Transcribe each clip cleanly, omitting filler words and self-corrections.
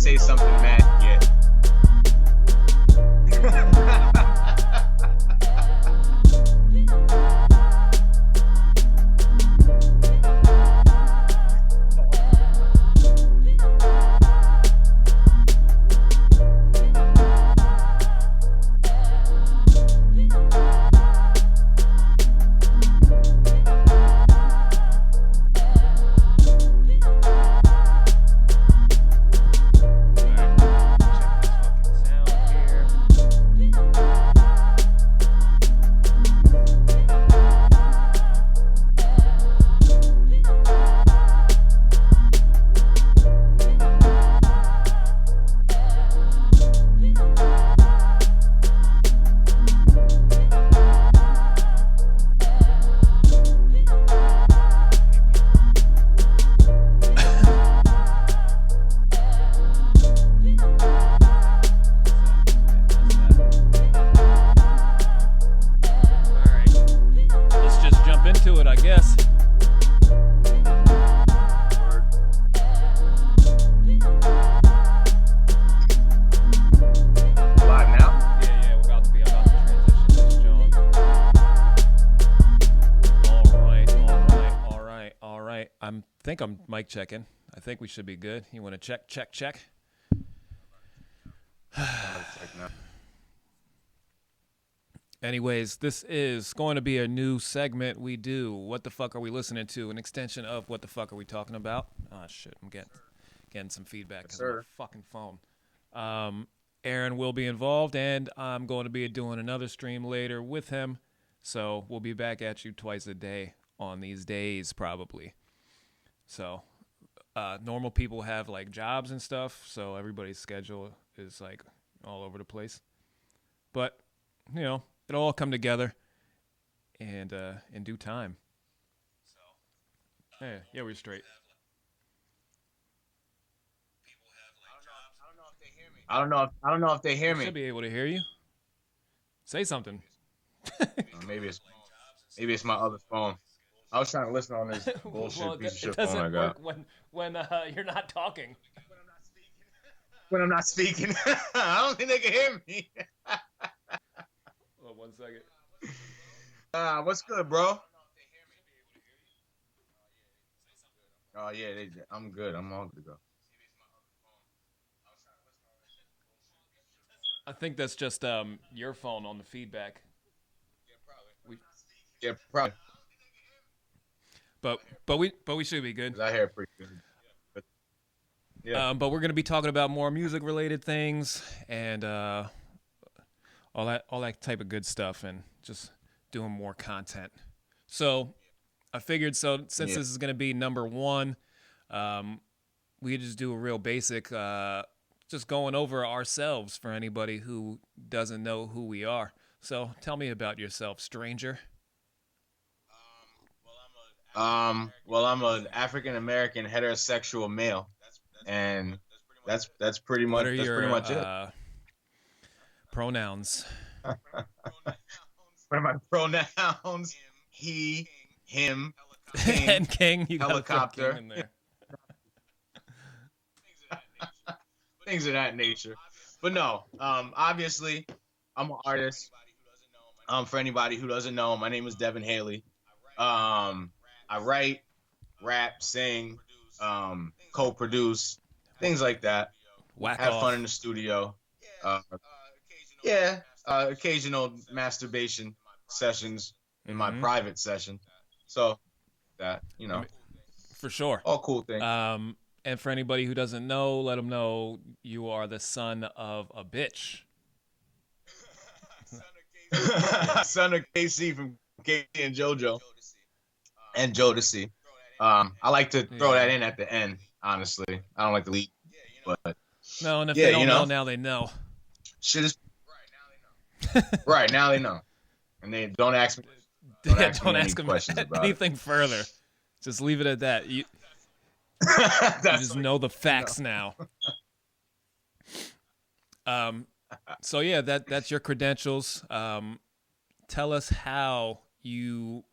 say something mad yet. I think I'm mic checking. I think we should be good. You want to check? Anyways, this is going to be a new segment we do. What the fuck are we listening to? An extension of what the fuck are we talking about? Oh, shit. I'm getting some feedback because of my fucking phone. Aaron will be involved, and I'm going to be doing another stream later with him. So we'll be back at you twice a day on these days, probably. So normal people have like jobs and stuff, so everybody's schedule is like all over the place. But, you know, it'll all come together and in due time. So, yeah, we're straight. I don't know if they hear me. They should be able to hear you. Say something. Maybe it's my other phone. I was trying to listen on this bullshit piece of shit phone I got. It doesn't work when you're not talking. When I'm not speaking. I don't think they can hear me. Hold on 1 second. What's good, bro? Oh, yeah, I'm good. I'm all good to go. I think that's just your phone on the feedback. Yeah, probably. But we should be good. I hear it pretty good. But, yeah. But we're gonna be talking about more music related things and all that type of good stuff and just doing more content. So I figured since this is gonna be number one, we could just do a real basic, just going over ourselves for anybody who doesn't know who we are. So tell me about yourself, stranger. Well, I'm an African American heterosexual male, and that's pretty much it. Pronouns? What are my pronouns? He, him, king, and king. You helicopter. King in there. Things of that nature. But no, obviously, I'm an artist. For anybody who doesn't know, my name is Devin Haley. I write, rap, sing, co-produce, things like that. Have fun in the studio. Occasional masturbation sessions in my private session. So that, you know. For sure. All cool things. And for anybody who doesn't know, let them know you are the son of a bitch. Son of KC from KC and JoJo. And Jodeci. I like to throw that in at the end, honestly. I don't like to lead, but no, and if they don't know, now they know. Shit is right, now they know. And they don't ask me questions about anything further. Just leave it at that. You just know the facts now. So yeah, that's your credentials. Tell us how you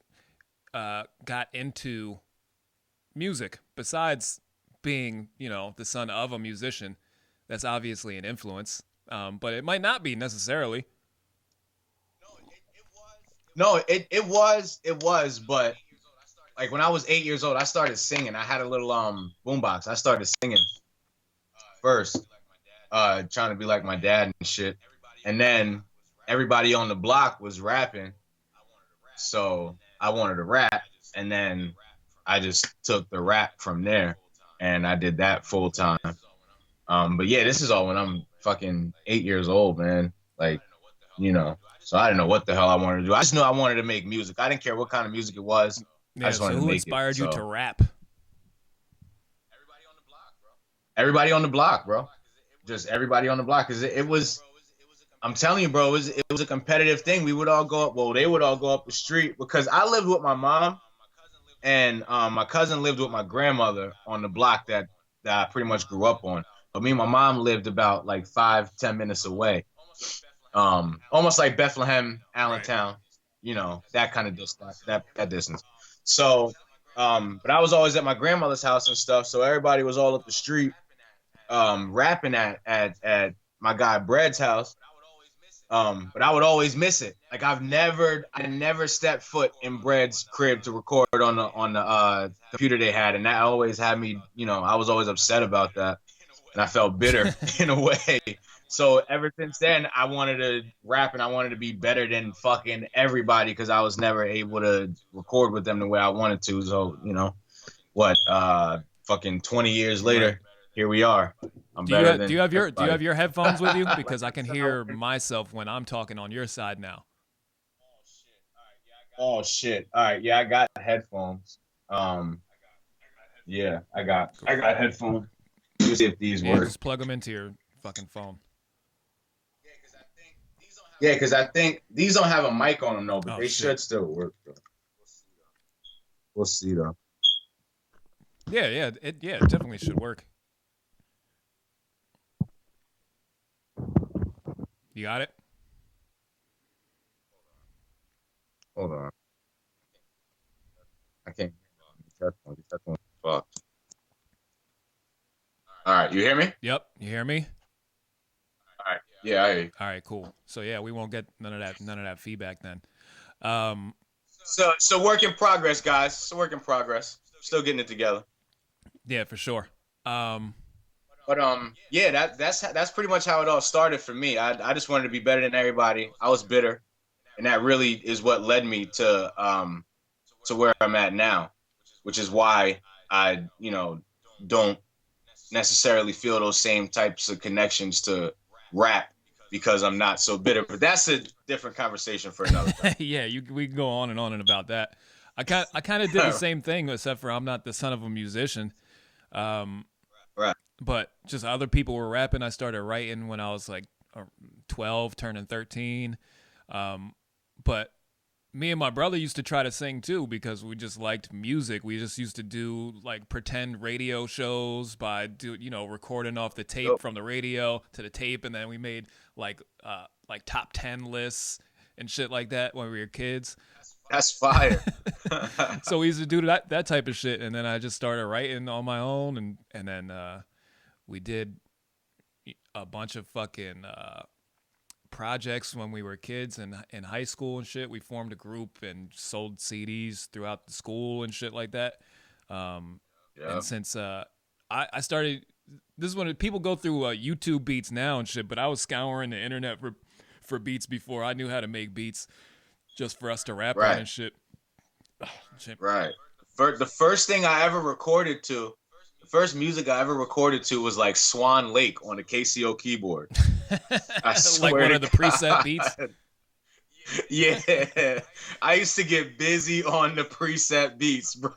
got into music besides being, the son of a musician. That's obviously an influence, but it might not be necessarily. No, it was, but like when I was 8 years old, I started singing. I had a little boombox. I started singing first, trying to be like my dad and shit. And then everybody on the block was rapping, so I wanted to rap, and then I just took the rap from there, and I did that full time. But yeah, this is all when I'm fucking 8 years old, man. Like, so I didn't know what the hell I wanted to do. I just knew I wanted to make music. I didn't care what kind of music it was. I Yeah. just wanted So to who make it. inspired you to So rap? everybody on the block, bro. Just everybody on the block, because it was. I'm telling you, bro, it was a competitive thing. We would all go up. Well, they would all go up the street because I lived with my mom, and my cousin lived with my grandmother on the block that I pretty much grew up on. But me and my mom lived about like 5-10 minutes away, almost like Bethlehem, Right. Allentown, that kind of distance, that distance. So, but I was always at my grandmother's house and stuff. So everybody was all up the street, rapping at my guy Brad's house. But I would always miss it. Like I never stepped foot in Brad's crib to record on the computer they had, and that always had me. I was always upset about that, and I felt bitter in a way. So ever since then, I wanted to rap and I wanted to be better than fucking everybody because I was never able to record with them the way I wanted to. So fucking 20 years Right. later, here we are. I'm Do you better do you than have everybody. your headphones with you? Because I can hear myself when I'm talking on your side now. Oh shit! All right, yeah, I got headphones. Um, yeah, I got headphones. Let's see if these Yeah, work. just plug them into your fucking phone. Yeah, because I think these don't have a mic on them, though, but Oh they shit. should still work. Though. We'll see though. It definitely should work. You got it? Hold on, I can't. These headphones. Fuck. All right, you hear me? Yep. You hear me? All right. Yeah, I hear you. All right, cool. So yeah, we won't get none of that feedback then. Um, So work in progress, guys. It's a work in progress. Still getting it together. yeah, for sure. Um, But yeah, that's pretty much how it all started for me. I just wanted to be better than everybody. I was bitter, and that really is what led me to where I'm at now, which is why I don't necessarily feel those same types of connections to rap because I'm not so bitter. But that's a different conversation for another time. yeah, we can go on and about that. I kind of did the same thing, except for I'm not the son of a musician. Um, Right. but just other people were rapping. I started writing when I was like 12, turning 13. But me and my brother used to try to sing too because we just liked music. We just used to do like pretend radio shows by recording off the tape Yep. from the radio to the tape, and then we made like top 10 lists and shit like that when we were kids. That's fire. So we used to do that type of shit, and then I just started writing on my own, and then we did a bunch of fucking projects when we were kids and in high school and shit. We formed a group and sold CDs throughout the school and shit like that. Yeah. And since I started, this is when people go through YouTube beats now and shit, but I was scouring the internet for beats before I knew how to make beats, just for us to rap on Right. and shit. Right. The first thing I ever recorded to, the first music I ever recorded to was like Swan Lake on the KCO keyboard. I swear like one to of the God. preset beats. Yeah, I used to get busy on the preset beats, bro.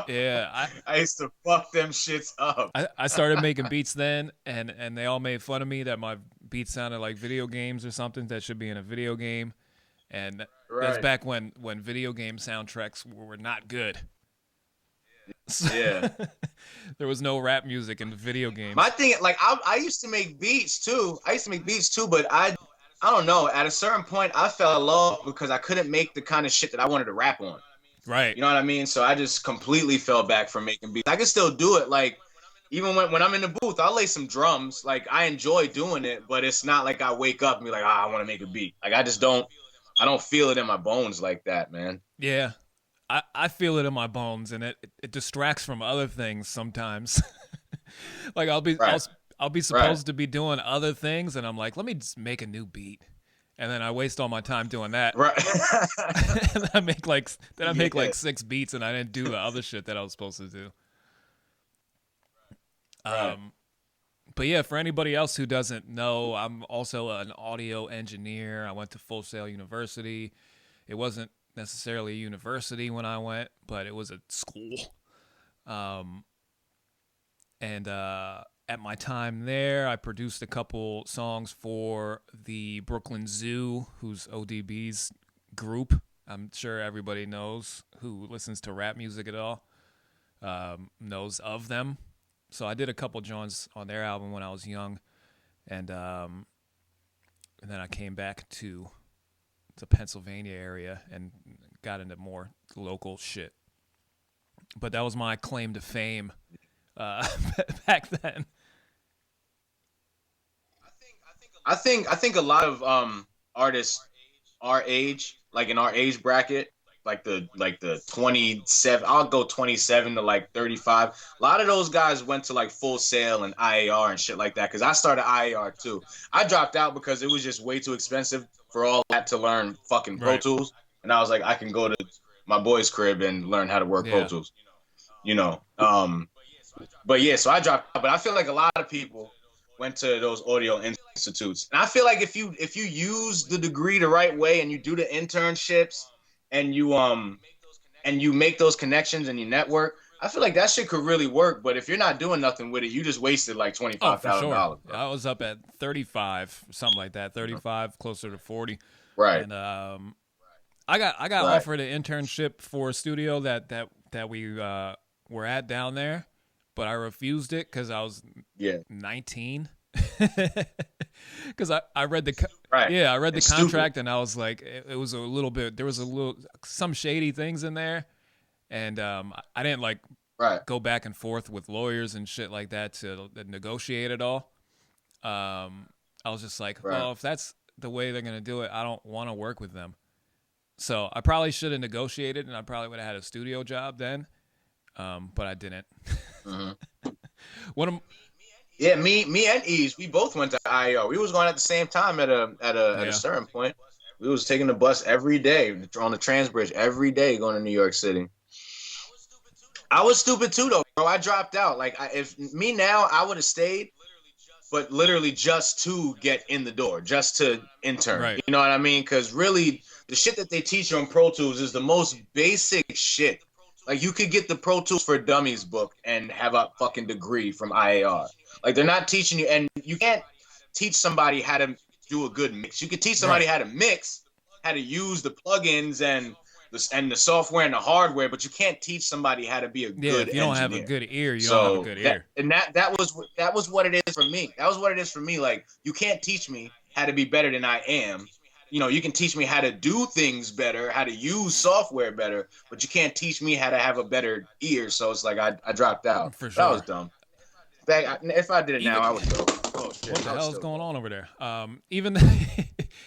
Yeah, I used to fuck them shits up. I started making beats then, and they all made fun of me that my beats sounded like video games or something that should be in a video game. And that's Right. back when video game soundtracks were not good. So Yeah. there was no rap music in the video games. My thing, like, I used to make beats too. But I don't know. At a certain point, I fell off because I couldn't make the kind of shit that I wanted to rap on. Right. You know what I mean? So I just completely fell back from making beats. I can still do it. Like even when I'm in the booth, I'll lay some drums. Like I enjoy doing it, but it's not like I wake up and be like, I want to make a beat. Like I don't feel it in my bones like that, man. Yeah. I feel it in my bones, and it distracts from other things sometimes. Like Right, I'll be right. supposed to be doing other things, and I'm like, let me just make a new beat, and then I waste all my time doing that. Right. And I make Yeah. like 6 beats, and I didn't do the other shit that I was supposed to do. Right. But yeah, for anybody else who doesn't know, I'm also an audio engineer. I went to Full Sail University. It wasn't necessarily a university when I went, but it was a school. Um, and at my time there, I produced a couple songs for the Brooklyn Zoo, who's ODB's group. I'm sure everybody knows who listens to rap music at all, knows of them. So I did a couple joints on their album when I was young, and then I came back to the Pennsylvania area and got into more local shit. But that was my claim to fame uh, back then. I think a lot of artists our age, like in our age bracket, like the 27, I'll go 27 to like 35. A lot of those guys went to like Full Sail and IAR and shit like that cuz I started IAR too. I dropped out because it was just way too expensive for all that to learn fucking Pro Right. Tools, and I was like I can go to my boy's crib and learn how to work Pro Yeah. Tools, you know. But yeah, so I dropped out. But I feel like a lot of people went to those audio institutes, and I feel like if you use the degree the right way and you do the internships and you make those connections and you network, I feel like that shit could really work. But if you're not doing nothing with it, you just wasted like twenty Oh, five for thousand sure. dollars, bro. I was up at 35, something like that. 35, closer to 40, Right, and I got right, offered an internship for a studio that we were at down there, but I refused it because I was yeah, 19. Because I read right. yeah, I read the It's stupid. contract, and I was like, it was a little bit, there was a little some shady things in there, and I didn't like Right, go back and forth with lawyers and shit like that to negotiate it all. I was just like, right. well, if that's the way they're gonna do it, I don't want to work with them. So I probably should have negotiated, and I probably would have had a studio job then, but I didn't. Mm-hmm. What am Yeah, me and Ease, we both went to IO. We was going at the same time at a Yeah, certain point. We was taking the bus every day on the Transbridge every day going to New York City. I was stupid too though, bro. I dropped out. Like if me now, I would have stayed, but literally just to get in the door, just to intern. right. You know what I mean? Because really, the shit that they teach you on Pro Tools is the most basic shit. Like you could get the Pro Tools for Dummies book and have a fucking degree from IAR. Like they're not teaching you, and you can't teach somebody how to do a good mix. You could teach somebody Right. how to mix, how to use the plugins and the software and the hardware, but you can't teach somebody how to be a Yeah, good if you don't have a engineer. good ear, you don't have a So good that ear. and that was what it is for me. That was what it is for me. Like you can't teach me how to be better than I am. You know, you can teach me how to do things better, how to use software better, but you can't teach me how to have a better ear. So it's like I dropped out. For That was sure. dumb. If I did it now, Even I would go. Oh what shit, the I would hell is still going go. on over there? Even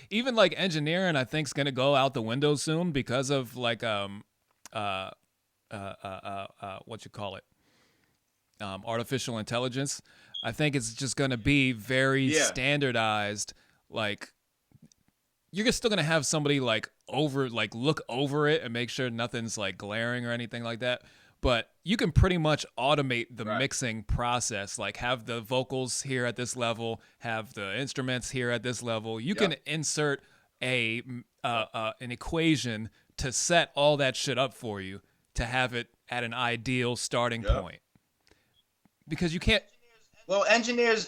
even like engineering, I think is gonna go out the window soon because of like uh what you call it, artificial intelligence. I think it's just gonna be very Yeah, standardized. Like you're still gonna have somebody like look over it and make sure nothing's like glaring or anything like that. But you can pretty much automate the right. mixing process. Like have the vocals here at this level, have the instruments here at this level. You can Yep. insert a Yep. an equation to set all that shit up for you to have it at an ideal starting Yep. point. Because you can't. Well, engineers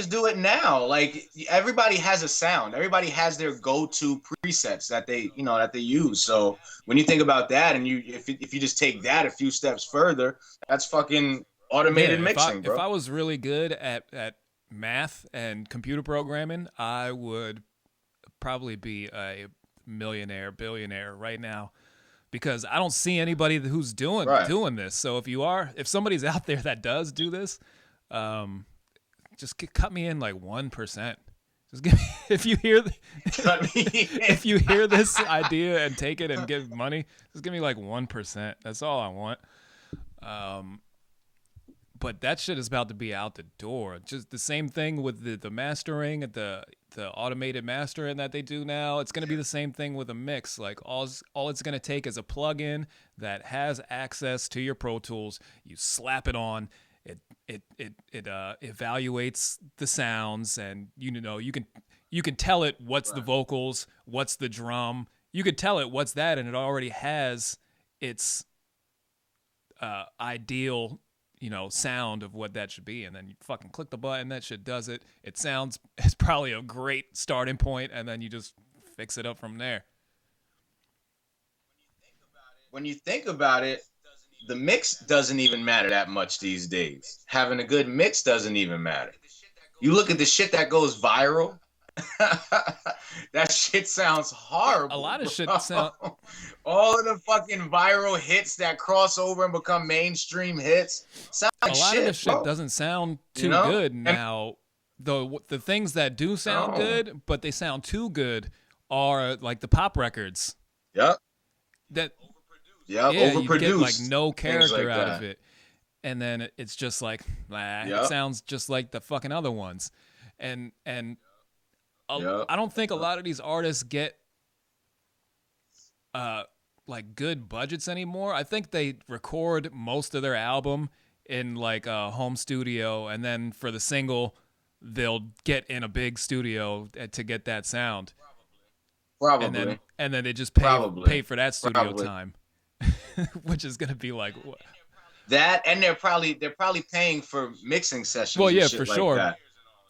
do it now. Like everybody has a sound. Everybody has their go-to presets that they use. So when you think about that, and if you just take that a few steps further, that's fucking Yeah, automated mixing, if bro. I was really good at math and computer programming, I would probably be a millionaire, billionaire right now because I don't see anybody who's doing Right. doing this. So if somebody's out there that does do this, Just cut me in like 1%. Just give me, if you hear if you hear this idea and take it and give money, just give me like 1%. That's all I want. But that shit is about to be out the door. Just the same thing with the mastering, the automated mastering that they do now. It's going to be the same thing with a mix. Like all it's going to take is a plugin that has access to your Pro Tools. You slap it on. It evaluates the sounds, and you can tell it what's the vocals, what's the drum. You could tell it what's that, and it already has its ideal sound of what that should be, and then you fucking click the button, that shit does it. It's probably a great starting point, and then you just fix it up from there. When you think about it, the mix doesn't even matter that much these days. Having a good mix doesn't even matter. You look at the shit that goes viral. That shit sounds horrible. A lot of shit sound. All of the fucking viral hits that cross over and become mainstream hits sound like shit. A lot of the shit doesn't sound too good now. The things that do sound good, but they sound too good, are like the pop records. Yep. Overproduced. You get like no character like out of it, and then it's just like, it sounds just like the fucking other ones, and I don't think a lot of these artists get like good budgets anymore. I think they record most of their album in like a home studio, and then for the single, they'll get in a big studio to get that sound. Probably. And then they just pay for that studio time, which is gonna be like what? That, and they're probably paying for mixing sessions. Well, yeah, and shit for like sure. That.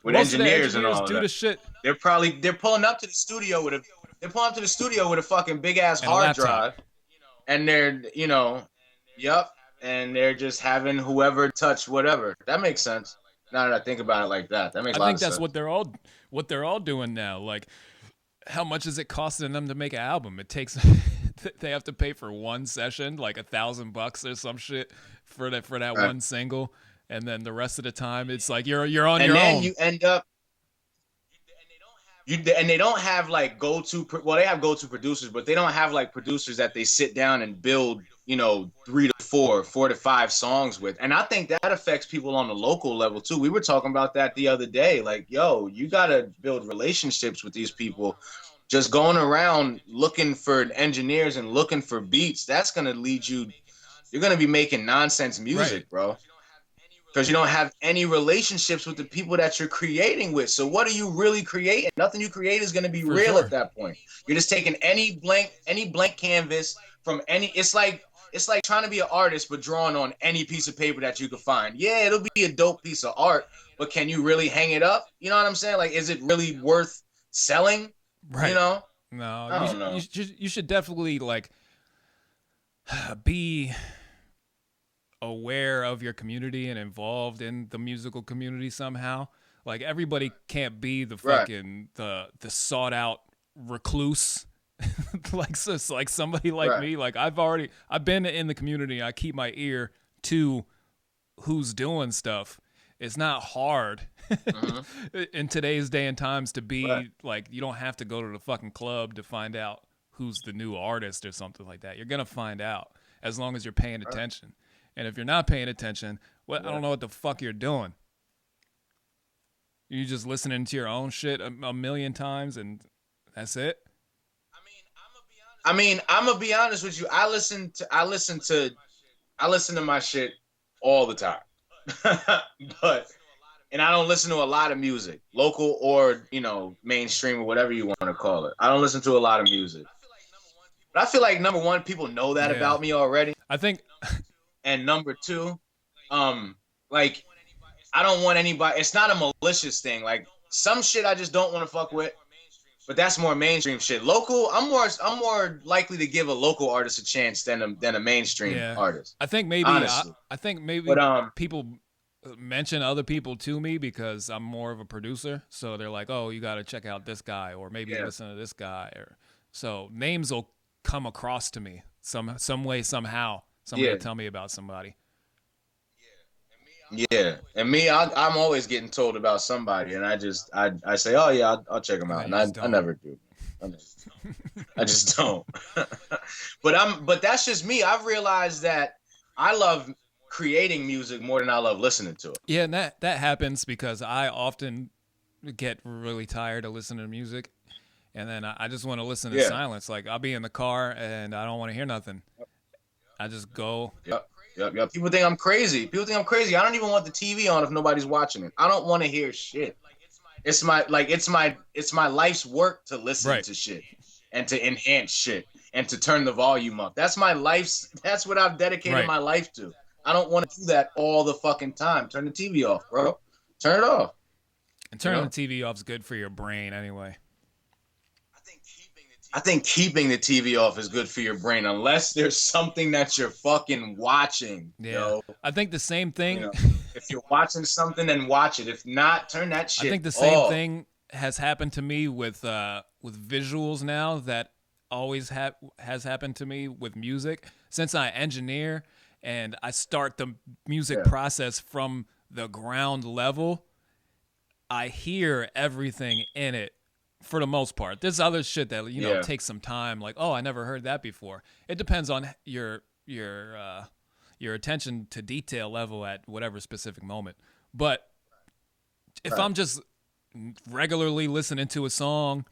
With Most engineers of the and all do that. the shit. They're pulling up to the studio with a fucking big ass hard drive, and they're and they're just having whoever touch whatever. That makes sense. Now that I think about it like that, that makes a lot of sense. I think that's what they're all doing now. Like, how much is it costing them to make an album? It takes they have to pay for one session, like $1,000 or some shit for that one single. And then the rest of the time, it's like you're on your own. And then you end up, and they don't have like they have go-to producers, but they don't have like producers that they sit down and build, 3 to 4 to 5 songs with. And I think that affects people on the local level too. We were talking about that the other day. Like, yo, you got to build relationships with these people. Just going around looking for engineers and looking for beats, that's going to lead you. You're going to be making nonsense music, bro. Because you don't have any relationships with the people that you're creating with. So what are you really creating? Nothing you create is going to be real at that point. You're just taking any blank canvas from any. It's like trying to be an artist, but drawing on any piece of paper that you can find. Yeah, it'll be a dope piece of art, but can you really hang it up? You know what I'm saying? Like, is it really worth selling? Right. No, I don't know. You should definitely like be aware of your community and involved in the musical community somehow. Like, everybody can't be the fucking the sought out recluse. like somebody like me. Like, I've been in the community. I keep my ear to who's doing stuff. It's not hard in today's day and times to be like, you don't have to go to the fucking club to find out who's the new artist or something like that. You're gonna find out as long as you're paying attention. And if you're not paying attention, I don't know what the fuck you're doing. You're just listening to your own shit a million times, and that's it. I'm gonna be honest with you. I listen to my shit all the time, and I don't listen to a lot of music, local or mainstream or whatever you want to call it. I don't listen to a lot of music, but I feel like number one, people know that about me already. I think. And number two, like, I don't want anybody. It's not a malicious thing. Like, some shit I just don't want to fuck with, but that's more mainstream shit. Local, I'm more likely to give a local artist a chance than a mainstream artist. I think maybe but, people mention other people to me because I'm more of a producer. So they're like, oh, you got to check out this guy, or maybe listen to this guy, or so names will come across to me some way, somehow. Somebody will tell me about somebody. Yeah, and me, I'm always getting told about somebody, and I say, oh yeah, I'll check them And out, then and you just I don't. never do. I, never, I just don't. But that's just me. I've realized that I love creating music more than I love listening to it. Yeah, and that happens because I often get really tired of listening to music, and then I just want to listen to Yeah. silence. Like I'll be in the car and I don't want to hear nothing. I just go. Yep. Yep. Yep. People think I'm crazy. People think I'm crazy. I don't even want the TV on if nobody's watching it. I don't want to hear shit. It's my life's work to listen Right. to shit and to enhance shit and to turn the volume up. That's what I've dedicated Right. my life to. I don't want to do that all the fucking time. Turn the TV off, bro. Turn it off. And You turning the know? TV off is good for your brain anyway. I think keeping the TV off is good for your brain unless there's something that you're fucking watching, Yeah. yo. I think the same You thing know, if you're watching something, then watch it. If not, turn that I shit think the same off. thing has happened to me with visuals now that has happened to me with music since I engineer and I start the music Yeah, process from the ground level. I hear everything in it for the most part. There's other shit that yeah, takes some time. Like, oh, I never heard that before. It depends on your attention to detail level at whatever specific moment. But if right. I'm just regularly listening to a song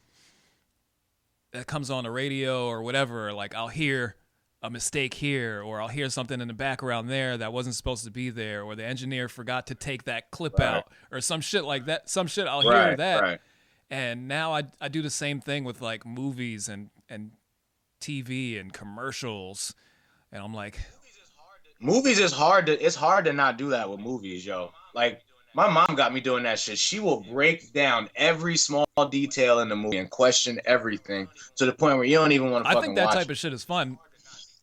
that comes on the radio or whatever, like I'll hear a mistake here or I'll hear something in the background there that wasn't supposed to be there or the engineer forgot to take that clip Right, out or some shit like that. Some shit I'll hear right, that. right. And now I do the same thing with like movies and TV and commercials. And I'm like, Movies is hard to it's hard to not do that with movies, yo. Like my mom got me doing that shit. She will break down every small detail in the movie and question everything to the point where you don't even want to I think fucking that watch type it. of shit is fun.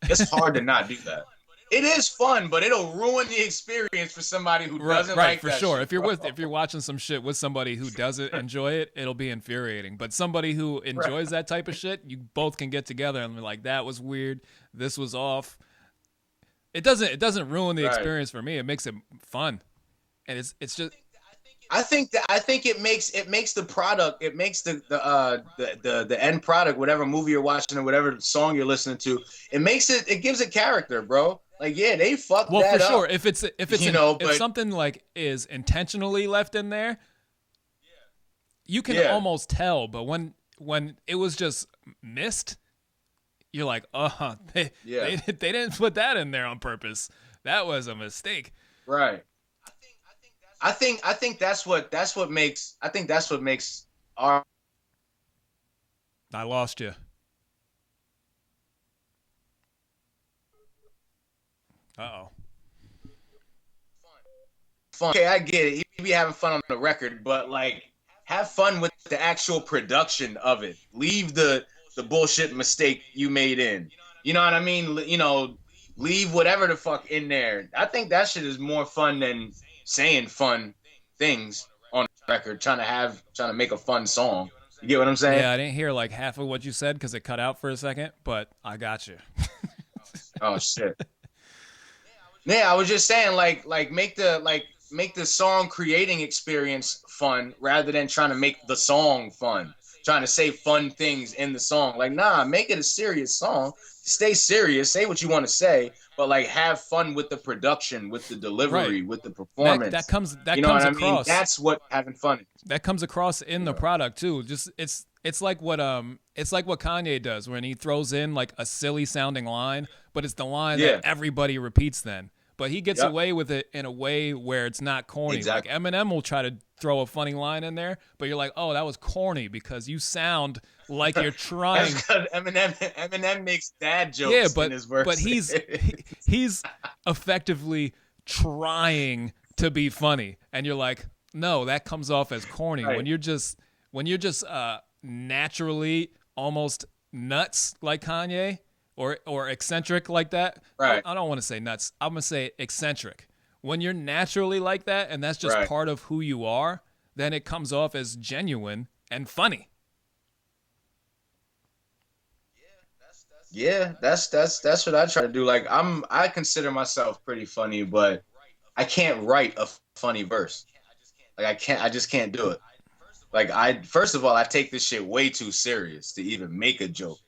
It's hard to not do that. It is fun, but it'll ruin the experience for somebody who Right, doesn't right, like for that sure. shit, bro. If you're watching some shit with somebody who doesn't enjoy it, it'll be infuriating. But somebody who Right, enjoys that type of shit, you both can get together and be like, that was weird, this was off. It doesn't ruin the right. experience for me. It makes it fun. And it's just I think it makes the product, it makes the end product, whatever movie you're watching or whatever song you're listening to, it gives it character, bro. Like yeah, they fucked well, for that sure. up, If but something like is intentionally left in there, you can yeah, almost tell. But when it was just missed, you're like, yeah, they didn't put that in there on purpose. That was a mistake. right. I think that's what makes our I lost you. Uh oh. fun. Okay, I get it. You be having fun on the record, but like have fun with the actual production of it. Leave the bullshit mistake you made in. You know what I mean? Leave whatever the fuck in there. I think that shit is more fun than saying fun things on the record, trying to make a fun song. You get what I'm saying? Yeah, I didn't hear like half of what you said because it cut out for a second, but I got you. Oh shit. Yeah, I was just saying, make the song creating experience fun rather than trying to make the song fun. Trying to say fun things in the song. Like, nah, make it a serious song. Stay serious, say what you want to say, but like have fun with the production, with the Right. delivery, with the That that performance. comes that You know comes what I mean? across. That's what having fun is. That comes across in the Yeah. product too. Just it's like what Kanye does when he throws in like a silly sounding line, but it's the line that Yeah. everybody repeats then. But he gets Yep. away with it in a way where it's not corny. Like Exactly. Eminem will try to throw a funny line in there, but you're like, "Oh, that was corny because you sound like you're That's trying." because Eminem makes dad Yeah, jokes in his but verse. he's effectively trying to be funny, and you're like, no, that comes off as corny Right. when you're just naturally almost nuts like Kanye or eccentric like that. Right. I don't want to say nuts. I'm gonna say eccentric. When you're naturally like that, and that's just Right. part of who you are, then it comes off as genuine and funny. Yeah, that's what I try to do. Like I consider myself pretty funny, but I can't write a funny verse. Like I just can't do it. Like first of all, I take this shit way too serious to even make a joke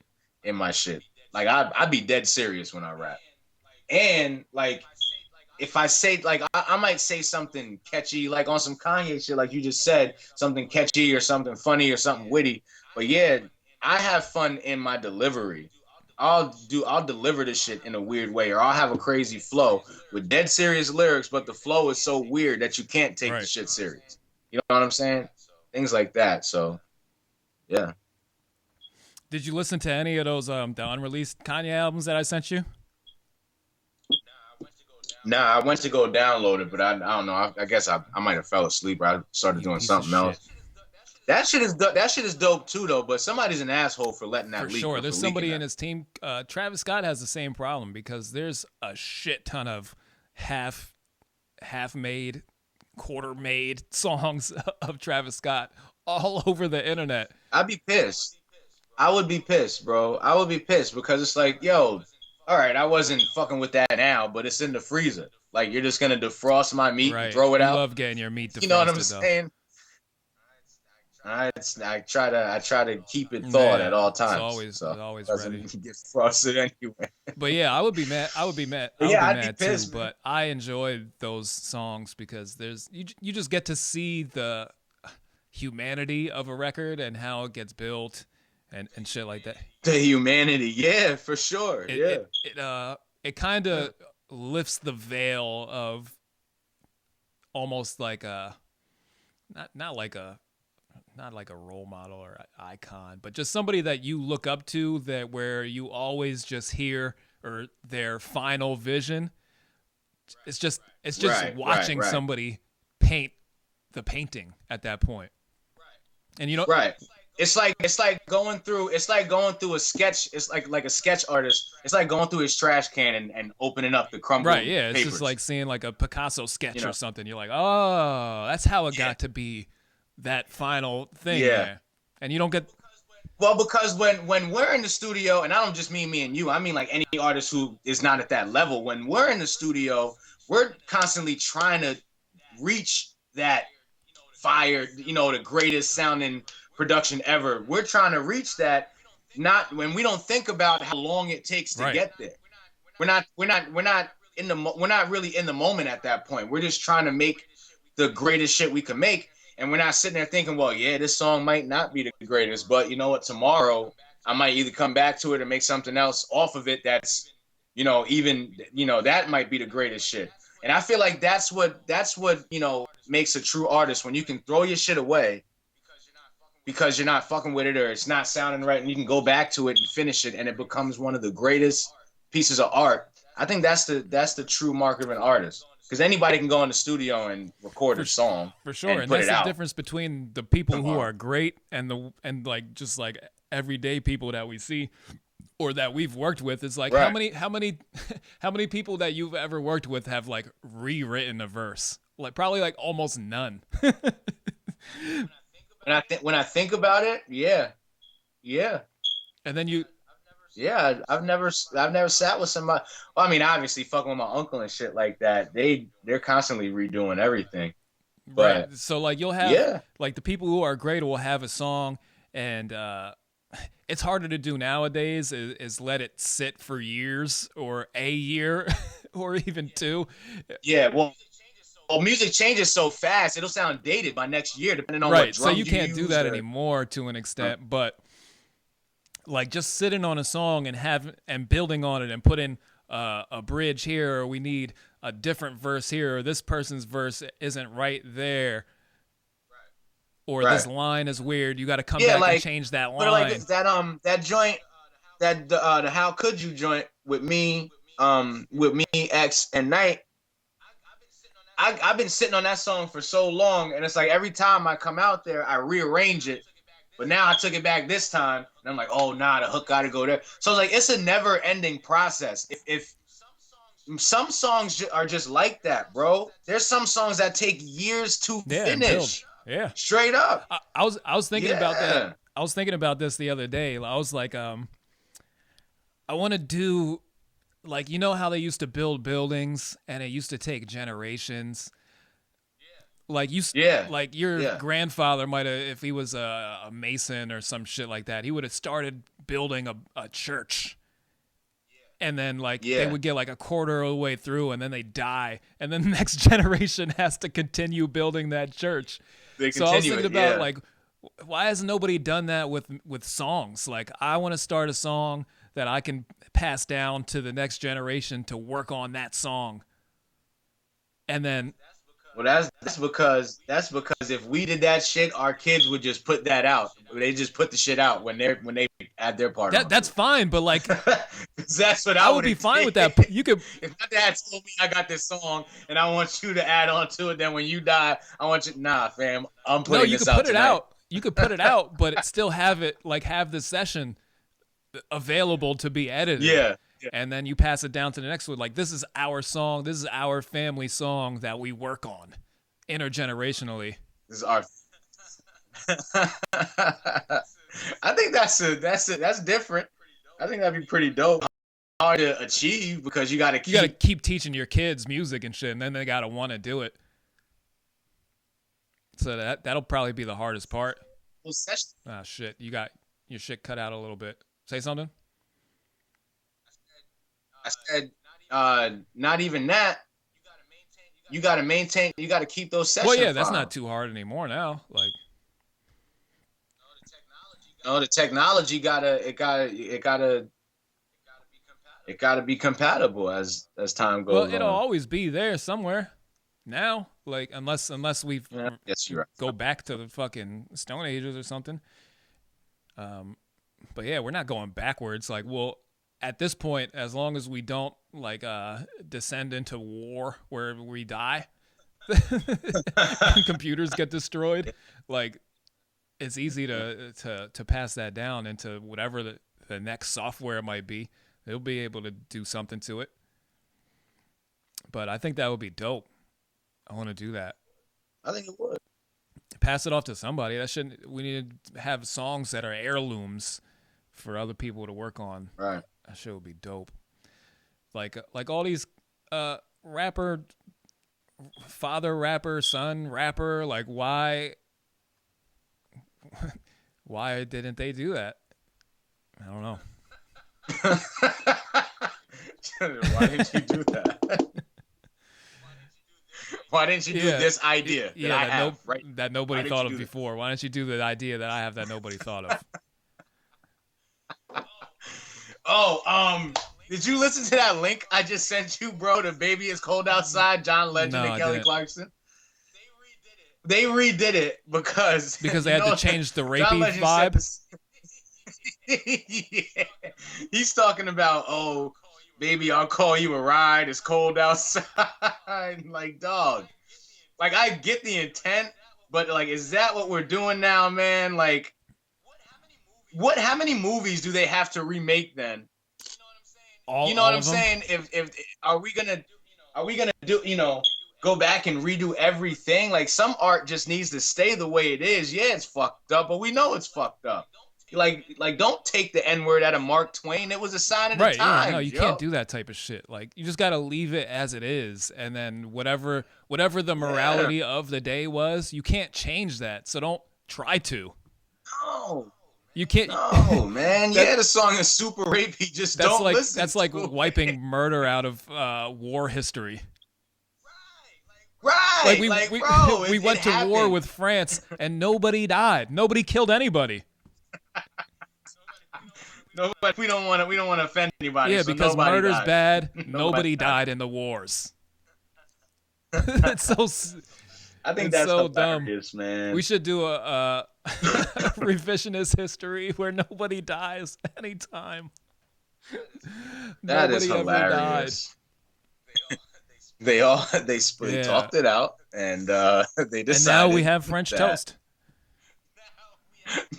in my shit. Like I'd be dead serious when I rap. And like if I say like I might say something catchy, like on some Kanye shit, like you just said, something catchy or something funny or something witty. But yeah, I have fun in my delivery. I'll deliver this shit in a weird way, or I'll have a crazy flow with dead serious lyrics, but the flow is so weird that you can't take the shit serious. You know what I'm saying? Things like that. So yeah. Did you listen to any of those the unreleased Kanye albums that I sent you? Nah, I went to go download it, but I don't know. I guess I might have fell asleep or I started You doing piece of something shit. else. That shit is dope too, though. But somebody's an asshole for letting that For leak sure. or for There's leaking somebody in that. his team. Travis Scott has the same problem because there's a shit ton of half made, quarter made songs of Travis Scott all over the internet. I'd be pissed. I would be pissed, bro. I would be pissed because it's like, yo, all right, I wasn't fucking with that now, but it's in the freezer. Like you're just gonna defrost my meat and Right. throw it You out. love getting your meat You know what I'm defrosted though. saying? I try to keep it thawed at Yeah. all It's times, always so it's it always ready. doesn't get frosted anyway. But yeah, I would be mad. I would be mad. But I would yeah, be I'd be mad too. pissed, man. But I enjoy those songs because there's you just get to see the humanity of a record and how it gets built and shit like that. The humanity, yeah, for sure, It yeah. it it kind of lifts the veil of almost like a not like a not like a role model or icon, but just somebody that you look up to that where you always just hear or their final vision. It's just watching Right, somebody paint the painting at that point. And you know right. It's like going through a sketch. It's like a sketch artist. It's like going through his trash can and opening up the right, crumbled yeah, it's just papers. like seeing like a Picasso You sketch or know? something. You're like, "Oh, that's how it Yeah, got to be that final thing yeah. there." And you don't get Well, because when we're in the studio, and I don't just mean me and you, I mean like any artist who is not at that level. When we're in the studio, we're constantly trying to reach that fire, the greatest sounding production ever. We're trying to reach that. Not when we don't think about how long it takes to right. get there. We're not really in the moment at that point. We're just trying to make the greatest shit we can make. And we're not sitting there thinking, well, yeah, this song might not be the greatest, but you know what? Tomorrow I might either come back to it or make something else off of it that's, even, that might be the greatest shit. And I feel like that's what, makes a true artist when you can throw your shit away because you're not fucking with it or it's not sounding right and you can go back to it and finish it and it becomes one of the greatest pieces of art. I think that's the true mark of an artist because anybody can go in the studio and record For a song for sure, and and put that's it the out difference between the people who tomorrow. are great and the and like just like everyday people that we see or that we've worked with. It's like Right. how many people that you've ever worked with have like rewritten a verse? Like probably like almost none. When I think about it, yeah, yeah, And then you yeah. I've never sat with somebody. Well, I mean, obviously, fucking with my uncle and shit like that. They're constantly redoing everything. right. But So like you'll have yeah, like the people who are great will have a song and it's harder to do nowadays is let it sit for years or a year or even two. yeah. Well, music changes so fast; it'll sound dated by next year, depending on what Right. So you drums you can't do use. that Or anymore to an extent, but like just sitting on a song and have and building on it and putting a bridge here or we need a different verse here or this person's verse isn't right there or this right, line is weird. You got to come yeah, back and like change that but like line. that joint the how could you joint with me X and Night. I've been sitting on that song for so long, and it's like every time I come out there, I rearrange it. But now I took it back this time, and I'm like, oh nah, the hook got to go there. So it's like it's a never-ending process. If some songs are just like that, bro. There's some songs that take years to Yeah, and build. finish. Yeah. Straight up. I was thinking about that. Yeah. I was thinking about this the other day. I was like I want to do like, you know how they used to build buildings and it used to take generations. Like Yeah. like your Yeah. grandfather might have, if he was a mason or some shit like that, he would have started building a church, and then like they Yeah. would get like a quarter of the way through, and then they die, and then the next generation has to continue building that church. They So I was continue thinking it. about Yeah. like, why has nobody done that with songs? Like, I want to start a song that I can pass down to the next generation to work on that song, and then Well, that's because if we did that shit, our kids would just put that out. They just put the shit out when they add their part that's onto fine. But like, it. That's what I I would would be have fine with did. that. You could, If my dad told me I got this song and I want you to add on to it, then when you die, I want you. Nah, fam, I'm no, putting you this could out put it tonight. out. You could put it out, but still have it, like, have the session available to be edited, Yeah. Yeah. and then you pass it down to the next one. Like, this is our song. This is our family song that we work on intergenerationally. This is our. I think that's different. I think that'd be pretty dope. Hard to achieve because you got to You got to keep. keep teaching your kids music and shit, and then they got to want to do it. So that'll probably be the hardest part. Ah, shit. You got your shit cut out a little bit. Say something? I said, not even that. You got to maintain. You got to keep those Well, session yeah, that's not files. too hard anymore now. Like, No, the technology gotta be compatible as time well, goes it'll on. always be there somewhere now. Like, unless we Yeah, I guess you're go back to the fucking Stone Ages or something. But yeah, we're not going backwards. Like, well, at this point, as long as we don't like descend into war where we die right. and computers get destroyed, like, it's easy to pass that down into whatever the next software might be. They'll be able to do something to it. But I think that would be dope. I want to do that. I think it would. Pass it off to somebody. That shouldn't. We need to have songs that are heirlooms for other people to work on. Right. That shit would be dope. Like all these rapper, father rapper, son rapper. Like, why didn't they do that? I don't know. Why didn't you do that? Why didn't you do this idea that I have right? That nobody thought of before? Why don't you do the idea that I have that nobody thought of? Oh, did you listen to that link I just sent you, bro? The Baby Is Cold Outside, John Legend No, and Kelly Clarkson. They redid it because they had to change the rapey vibe. Yeah. He's talking about, oh, baby, I'll call you a ride. It's cold outside. Like, dog. Like, I get the intent, but like, is that what we're doing now, man? Like, how many movies do they have to remake then? You know what I'm saying? If are we gonna do, go back and redo everything? Like, some art just needs to stay the way it is. Yeah, it's fucked up, but we know it's fucked up. Like don't take the N word out of Mark Twain. It was a sign of the Right, times. Yeah, no, you can't do that type of shit. Like, you just gotta leave it as it is, and then whatever the morality of the day was, you can't change that. So don't try to. No. You can't. No, man. Yeah, the song is super rapey. Just don't listen. That's like wiping murder out of war history. Right. Like, bro, we went to war with France and nobody died. Nobody killed anybody. Nobody. We don't want to offend anybody. Yeah, so because murder's died. bad. Nobody died in the wars. It's so. I think that's so hilarious, dumb. Man. We should do a revisionist history where nobody dies anytime. That is hilarious. They talked it out, and they decided. And now we have French toast.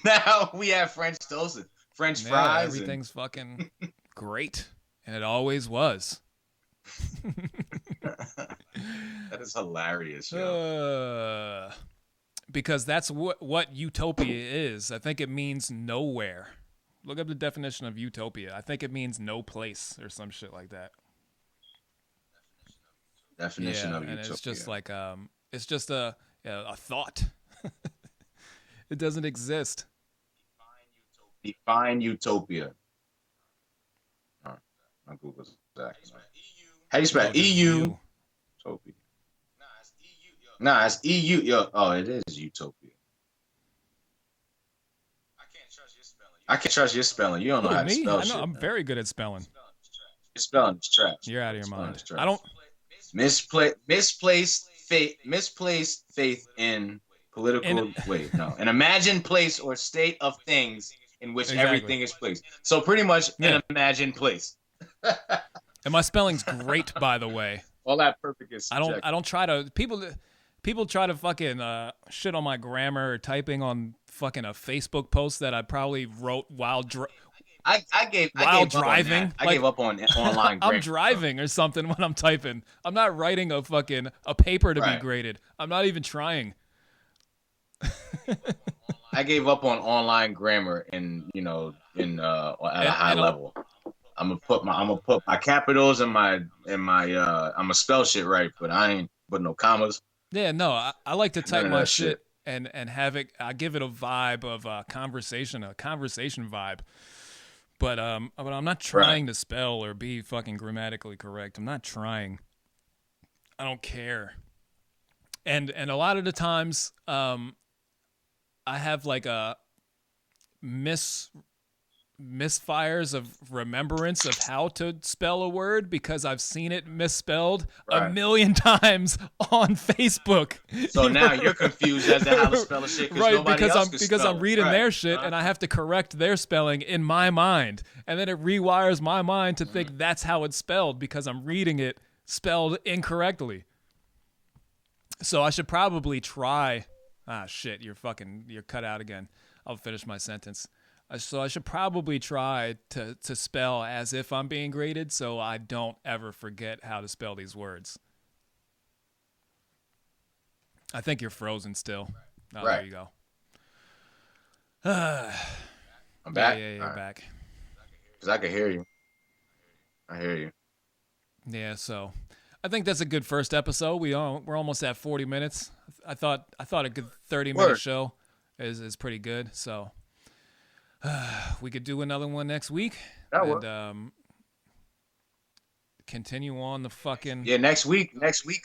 Now we have French toast, French fries. Everything's fucking great, and it always was. That is hilarious, because that's what utopia is. I think it means nowhere. Look up the definition of utopia. I think it means no place or some shit like that. Definition Yeah, of and it's just utopia. like it's just a thought. It doesn't exist. Define utopia. Oh, my Google's that. How you spell No, just EU? you. Utopia. Nah, it's EU. Yo, oh, it is utopia. I can't trust your spelling. You don't know Who, how to me? spell I know shit, I'm man. very good at spelling. Your spelling is trash, You're out bro. of Your your spelling mind. is I trash. don't. Misplaced faith in And political. Wait, no, an imagined place or state of things in which exactly. everything is placed. So pretty much Yeah. an imagined place. And my spelling's great, by the way. All that perfect is I don't. I subjective. don't try to. People try to fucking shit on my grammar or typing on fucking a Facebook post that I probably wrote I while gave up on that. driving. I gave Like up on online I'm grammar, bro. driving or something when I'm typing. I'm not writing a paper to be Right. graded. I'm not even trying. I gave up on online grammar in at a high And level. I'm gonna put my capitals and my I'm gonna spell shit right, but I ain't put no commas. yeah, no, I like to None type of my that shit. shit and have it. I give it a vibe of a conversation vibe. But I'm not Right. trying to spell or be fucking grammatically correct. I'm not trying. I don't care. And a lot of the times, I have like a miss misfires of remembrance of how to spell a word because I've seen it misspelled a Right. million times on Facebook. So now you're confused as to how to spell a shit because Right, nobody else can because I'm spell it. reading Right. their shit and I have to correct their spelling in my mind. And then it rewires my mind to think that's how it's spelled because I'm reading it spelled incorrectly. So I should probably try. Ah, shit, you're cut out again. I'll finish my sentence. So I should probably try to spell as if I'm being graded so I don't ever forget how to spell these words. I think you're frozen still. Oh, there Right. you go. I'm Yeah, back. yeah, All you're right. back. Because I can hear you. I hear you. Yeah, so I think that's a good first episode. We're almost at 40 minutes. I thought a good 30-minute Word. show is pretty good. So we could do another one next week That and works. continue on the fucking. Yeah, next week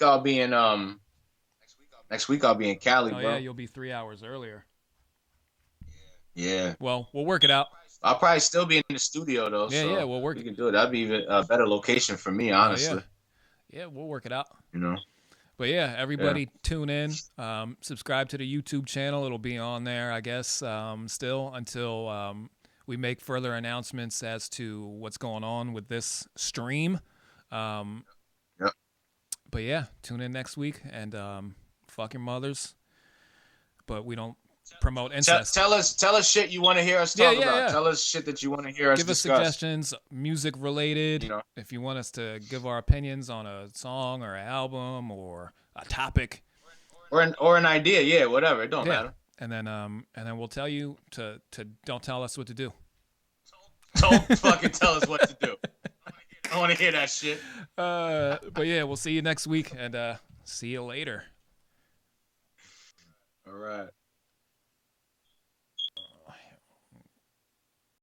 I'll be in Cali, Oh yeah, bro. you'll be 3 hours earlier. Yeah. Well, we'll work it out. I'll probably still be in the studio though, Yeah, yeah, so we'll work we it. can do it. That'd be even a better location for me, Oh yeah, honestly. yeah, we'll work it out. You know. But yeah, Yeah. everybody tune in. Subscribe to the YouTube channel. It'll be on there, I guess, still until we make further announcements as to what's going on with this stream. Um, Yep. but yeah, tune in next week and fuck your mothers. But we don't promote incest. Tell us shit you want to hear us Yeah, talk yeah, about. yeah. Tell us shit that you want to hear us Give us discuss. suggestions, music related. You know. If you want us to give our opinions on a song or an album or a topic, Or an idea, yeah, whatever. It don't yeah. matter. And then we'll tell you to don't tell us what to do. Don't fucking tell us what to do. I want to hear that shit. But yeah, we'll see you next week and see you later. All right.